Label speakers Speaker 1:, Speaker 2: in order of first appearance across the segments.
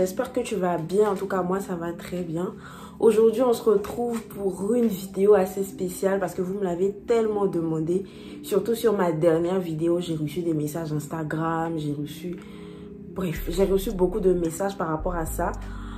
Speaker 1: j'espère que tu vas bien. En tout cas, moi, ça va très bien. Aujourd'hui, on se retrouve pour une vidéo assez spéciale parce que vous me l'avez tellement demandé. Surtout sur ma dernière vidéo, j'ai reçu des messages Instagram, j'ai reçu beaucoup de messages par rapport à ça.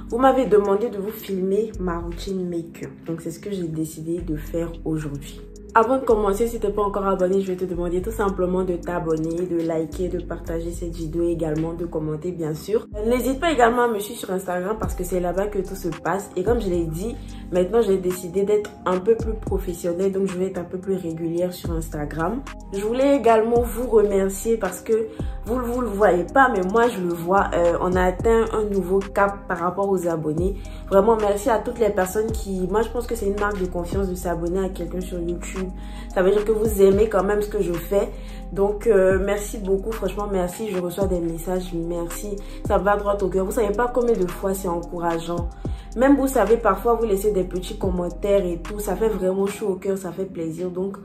Speaker 1: Vous m'avez demandé de vous filmer ma routine make-up. Donc, c'est ce que j'ai décidé de faire aujourd'hui. Avant de commencer, si tu n'es pas encore abonné, je vais te demander tout simplement de t'abonner, de liker, de partager cette vidéo également, de commenter bien sûr. N'hésite pas également à me suivre sur Instagram parce que c'est là-bas que tout se passe. Et comme je l'ai dit, maintenant j'ai décidé d'être un peu plus professionnelle, donc je vais être un peu plus régulière sur Instagram. Je voulais également vous remercier parce que vous ne le voyez pas, mais moi je le vois. On a atteint un nouveau cap par rapport aux abonnés. Vraiment merci à toutes les personnes qui... Moi je pense que c'est une marque de confiance de s'abonner à quelqu'un sur YouTube. Ça veut dire que vous aimez quand même ce que je fais. Donc, merci beaucoup. Franchement, merci. Je reçois des messages. Merci. Ça va droit au cœur. Vous savez pas combien de fois c'est encourageant. Même vous savez, parfois, vous laissez des petits commentaires et tout. Ça fait vraiment chaud au cœur. Ça fait plaisir. Donc,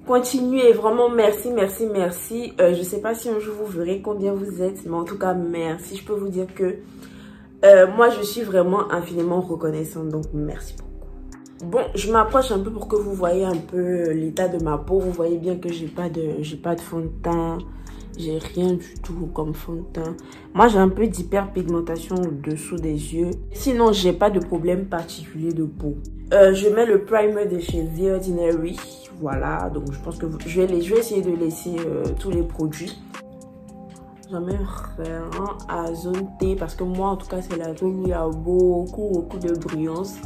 Speaker 1: continuez. Vraiment, merci, merci, merci. Je sais pas si un jour vous verrez combien vous êtes. Mais en tout cas, merci. Je peux vous dire que moi, je suis vraiment infiniment reconnaissante. Donc, merci beaucoup. Bon, je m'approche un peu pour que vous voyez un peu l'état de ma peau. Vous voyez bien que j'ai pas de fond de teint. J'ai rien du tout comme fond de teint. Moi, j'ai un peu d'hyperpigmentation au-dessous des yeux. Sinon, j'ai pas de problème particulier de peau. Je mets le primer de chez The Ordinary. Voilà, donc je pense que je vais essayer de laisser tous les produits. J'en mets vraiment à zone T parce que moi, en tout cas, c'est la zone où il y a beaucoup de brillance.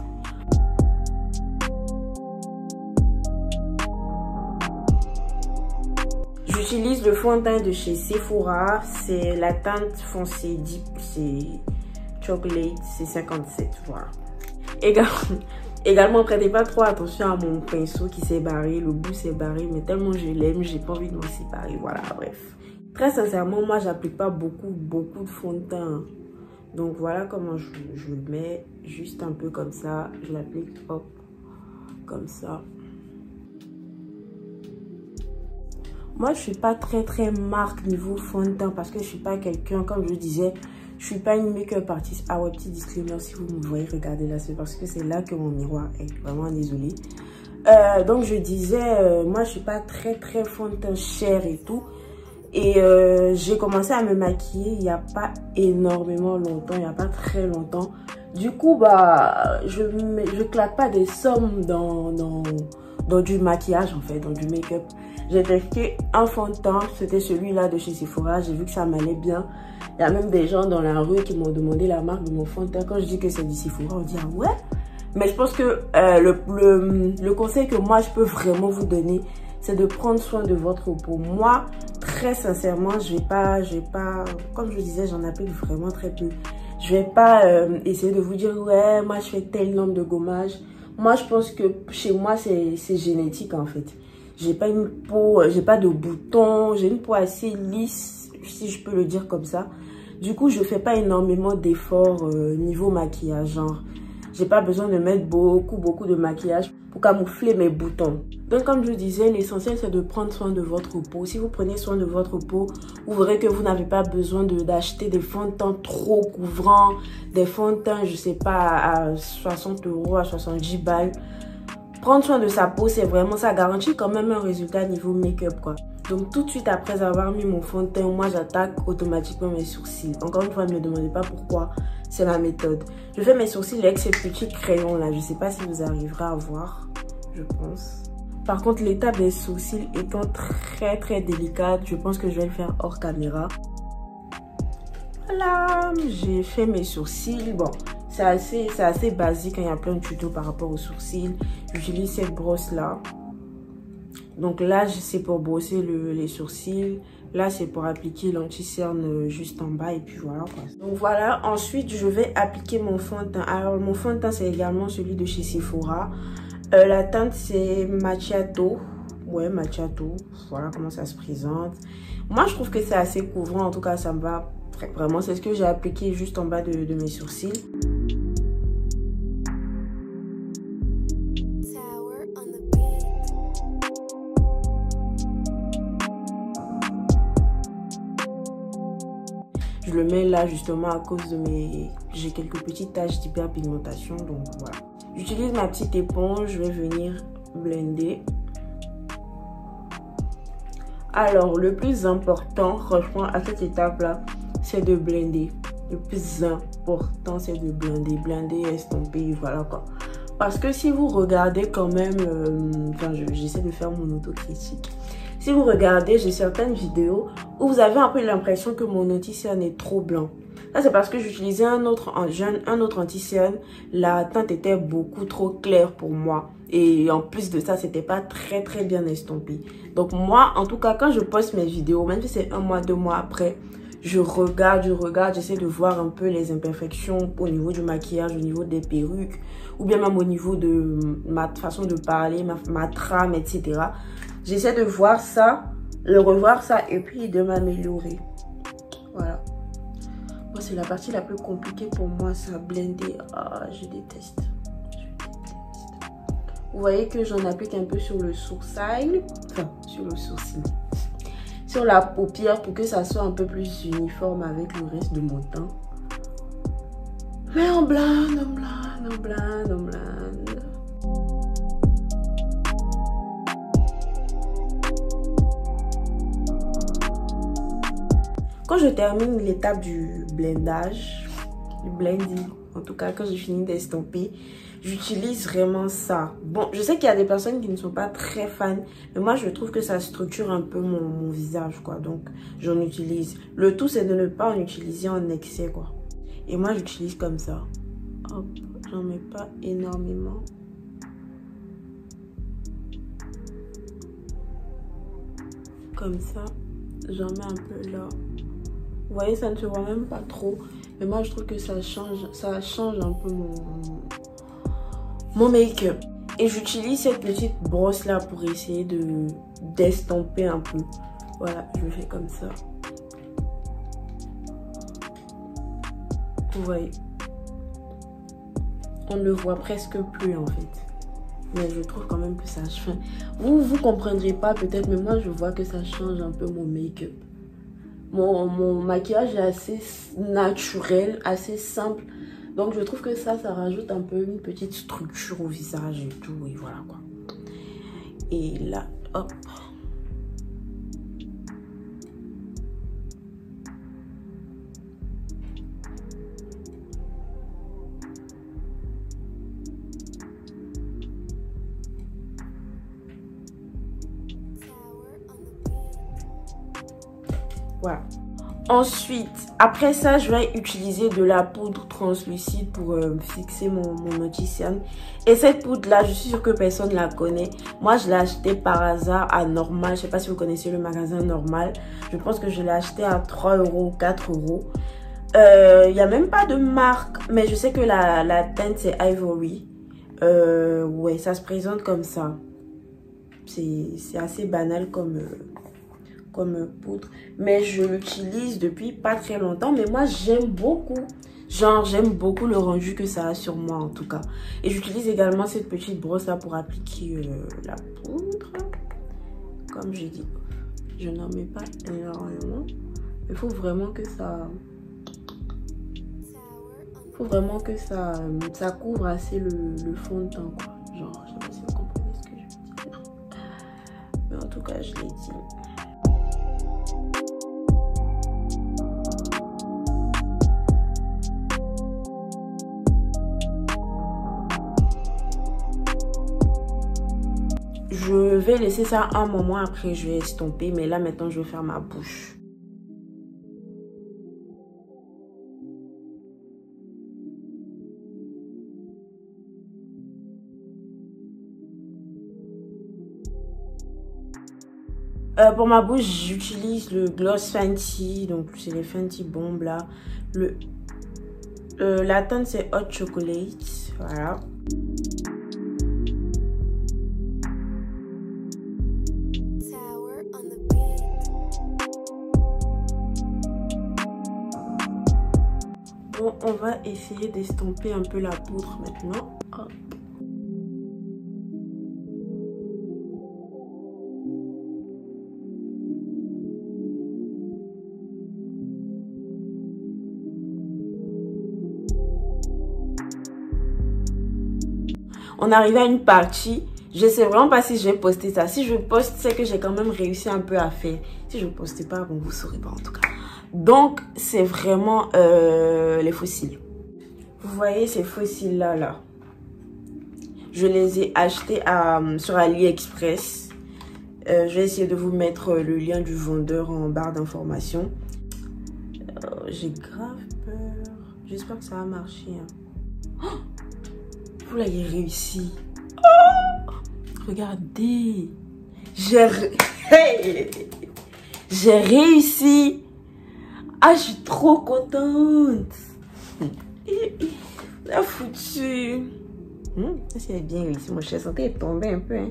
Speaker 1: J'utilise le fond de teint de chez Sephora. C'est la teinte foncée Deep. C'est Chocolate. C'est 57. Voilà. Également, prêtez pas trop attention à mon pinceau qui s'est barré. Le bout s'est barré. Mais tellement je l'aime, j'ai pas envie de m'en séparer. Voilà, bref. Très sincèrement, moi, j'applique pas beaucoup de fond de teint. Donc, voilà comment je le mets. Juste un peu comme ça. Je l'applique, hop, comme ça. Moi, je suis pas très marque niveau fond de teint parce que je suis pas quelqu'un, comme je disais, je suis pas une make-up artiste. Ah ouais, petit disclaimer, si vous me voyez regarder là, c'est parce que c'est là que mon miroir est. Vraiment désolée. Donc, je disais, moi, je suis pas très fond de teint cher et tout. Et j'ai commencé à me maquiller il n'y a pas énormément longtemps, il n'y a pas très longtemps. Du coup, bah, je claque pas des sommes dans du maquillage en fait, dans du make-up. J'ai testé un fond de teint, c'était celui-là de chez Sephora. J'ai vu que ça m'allait bien. Il y a même des gens dans la rue qui m'ont demandé la marque de mon fond de teint. Quand je dis que c'est du Sephora, on dit ah ouais. Mais je pense que le conseil que moi je peux vraiment vous donner, c'est de prendre soin de votre peau. Moi, très sincèrement, je vais pas, comme je disais, j'en applique vraiment très peu. Je vais pas essayer de vous dire ouais, moi je fais tel nombre de gommage. Moi, je pense que chez moi, c'est génétique en fait. J'ai pas une peau, j'ai pas de boutons, j'ai une peau assez lisse, si je peux le dire comme ça. Du coup, je fais pas énormément d'efforts niveau maquillage, genre. J'ai pas besoin de mettre beaucoup de maquillage pour camoufler mes boutons. Donc, comme je disais, l'essentiel, c'est de prendre soin de votre peau. Si vous prenez soin de votre peau, vous verrez que vous n'avez pas besoin d'acheter des fonds de teint trop couvrants, des fonds de teint, je sais pas, à 60 €, à 70 balles. Prendre soin de sa peau, c'est vraiment, ça garantit quand même un résultat niveau make-up, quoi. Donc, tout de suite après avoir mis mon fond de teint, moi, j'attaque automatiquement mes sourcils. Encore une fois, ne me demandez pas pourquoi, c'est la méthode. Je fais mes sourcils avec ces petits crayons là. Je sais pas si vous arriverez à voir, je pense. Par contre, l'étape des sourcils étant très délicate, je pense que je vais le faire hors caméra. Voilà, j'ai fait mes sourcils. Bon, c'est assez basique, hein. Il y a plein de tutos par rapport aux sourcils. J'utilise cette brosse là. Donc là, c'est pour brosser les sourcils. Là, c'est pour appliquer l'anti-cerne juste en bas. Et puis voilà quoi. Donc voilà, ensuite, je vais appliquer mon fond de teint. Alors, mon fond de teint, c'est également celui de chez Sephora. La teinte, c'est Macchiato. Ouais, Macchiato. Voilà comment ça se présente. Moi, je trouve que c'est assez couvrant. En tout cas, ça me va vraiment. C'est ce que j'ai appliqué juste en bas de mes sourcils. Je le mets là justement à cause de mes... J'ai quelques petites taches d'hyperpigmentation, donc voilà. J'utilise ma petite éponge, je vais venir blender. Alors, le plus important, franchement, à cette étape-là, c'est de blender. Le plus important, c'est de blender. Blender, estomper, voilà quoi. Parce que si vous regardez quand même... enfin, j'essaie de faire mon autocritique. Si vous regardez, j'ai certaines vidéos où vous avez un peu l'impression que mon anti-cerne est trop blanc. Ça, c'est parce que j'utilisais un autre anti-cerne. La teinte était beaucoup trop claire pour moi. Et en plus de ça, c'était pas très bien estompé. Donc moi, en tout cas, quand je poste mes vidéos, même si c'est 1 mois, 2 mois après, je regarde, j'essaie de voir un peu les imperfections au niveau du maquillage, au niveau des perruques, ou bien même au niveau de ma façon de parler, ma trame, etc. J'essaie de voir ça, de revoir ça et puis de m'améliorer. Voilà. Moi, c'est la partie la plus compliquée pour moi, ça, blender. Ah, je déteste. Vous voyez que j'en applique un peu sur le sourcil, enfin, sur le sourcil. Sur la paupière pour que ça soit un peu plus uniforme avec le reste de mon teint. Mais on blende, on blende, on blende, on blende. Quand je termine l'étape du blendage, du blending, en tout cas quand j'ai fini d'estomper, j'utilise vraiment ça. Bon, je sais qu'il y a des personnes qui ne sont pas très fans, mais moi je trouve que ça structure un peu mon visage, quoi. Donc j'en utilise. Le tout c'est de ne pas en utiliser en excès, quoi. Et moi j'utilise comme ça. Hop, j'en mets pas énormément. Comme ça, j'en mets un peu là. Vous voyez, ça ne se voit même pas trop. Mais moi, je trouve que ça change un peu mon make-up. Et j'utilise cette petite brosse là pour essayer d'estomper un peu. Voilà, je fais comme ça. Vous voyez. On ne le voit presque plus en fait. Mais je trouve quand même que ça change. Vous comprendrez pas peut-être, mais moi, je vois que ça change un peu mon make-up. Mon maquillage est assez naturel, assez simple. Donc je trouve que ça rajoute un peu une petite structure au visage et tout. Et voilà quoi. Et là, hop. Voilà. Ensuite, après ça, je vais utiliser de la poudre translucide pour fixer mon anti-cerne. Et cette poudre-là, je suis sûre que personne ne la connaît. Moi, je l'ai achetée par hasard à Normal. Je ne sais pas si vous connaissez le magasin Normal. Je pense que je l'ai acheté à 3 € ou 4 €. Il n'y a même pas de marque, mais je sais que la teinte, c'est Ivory. Ouais, ça se présente comme ça. C'est assez banal comme poudre, mais je l'utilise depuis pas très longtemps, mais moi j'aime beaucoup, genre j'aime beaucoup le rendu que ça a sur moi en tout cas. Et j'utilise également cette petite brosse là pour appliquer la poudre. Comme j'ai dit, je n'en mets pas énormément. Il faut vraiment que ça ça couvre assez le fond de teint quoi. Genre je sais pas si vous comprenez ce que je veux dire, mais en tout cas je l'ai dit. Je vais laisser ça un moment, après je vais estomper, mais là maintenant je vais faire ma bouche. Pour ma bouche, j'utilise le gloss Fenty, donc c'est les Fenty bombes là. La teinte c'est Hot Chocolate, voilà. Bon, on va essayer d'estomper un peu la poudre maintenant. Hop. On est arrivé à une partie. Je sais vraiment pas si je vais poster ça. Si je poste, c'est que j'ai quand même réussi un peu à faire. Si je ne postais pas, bon, vous saurez pas en tout cas. Donc, c'est vraiment les fossiles. Vous voyez ces fossiles-là, là. Je les ai achetés sur AliExpress. Je vais essayer de vous mettre le lien du vendeur en barre d'informations. J'ai grave peur. J'espère que ça va marcher. Hein. Oh, vous l'avez réussi. Oh, regardez. J'ai réussi. Ah, je suis trop contente. La foutue. Ça, c'est bien réussi. Moi, je suis sentée tomber un peu. Hein.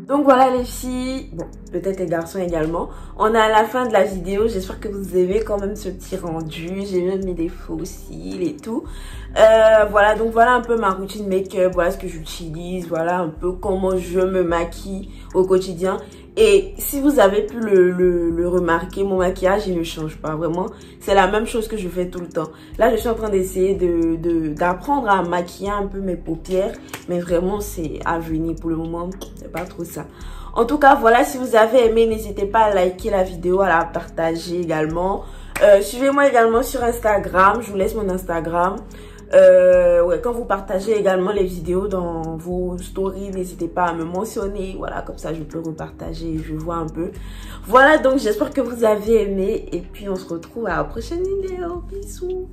Speaker 1: Donc voilà les filles, bon peut-être les garçons également, on est à la fin de la vidéo, j'espère que vous aimez quand même ce petit rendu, j'ai même mis des fossiles et tout. Voilà, donc voilà un peu ma routine make-up, voilà ce que j'utilise, voilà un peu comment je me maquille au quotidien. Et si vous avez pu le remarquer, mon maquillage il ne change pas vraiment, c'est la même chose que je fais tout le temps. Là je suis en train d'essayer d'apprendre à maquiller un peu mes paupières, mais vraiment c'est à venir pour le moment, c'est pas trop ça. En tout cas voilà, si vous avez aimé, n'hésitez pas à liker la vidéo, à la partager également. Suivez-moi également sur Instagram, je vous laisse mon Instagram. Ouais, quand vous partagez également les vidéos dans vos stories, n'hésitez pas à me mentionner, voilà, comme ça je peux repartager, je vois un peu. Voilà, donc j'espère que vous avez aimé et puis on se retrouve à la prochaine vidéo. Bisous.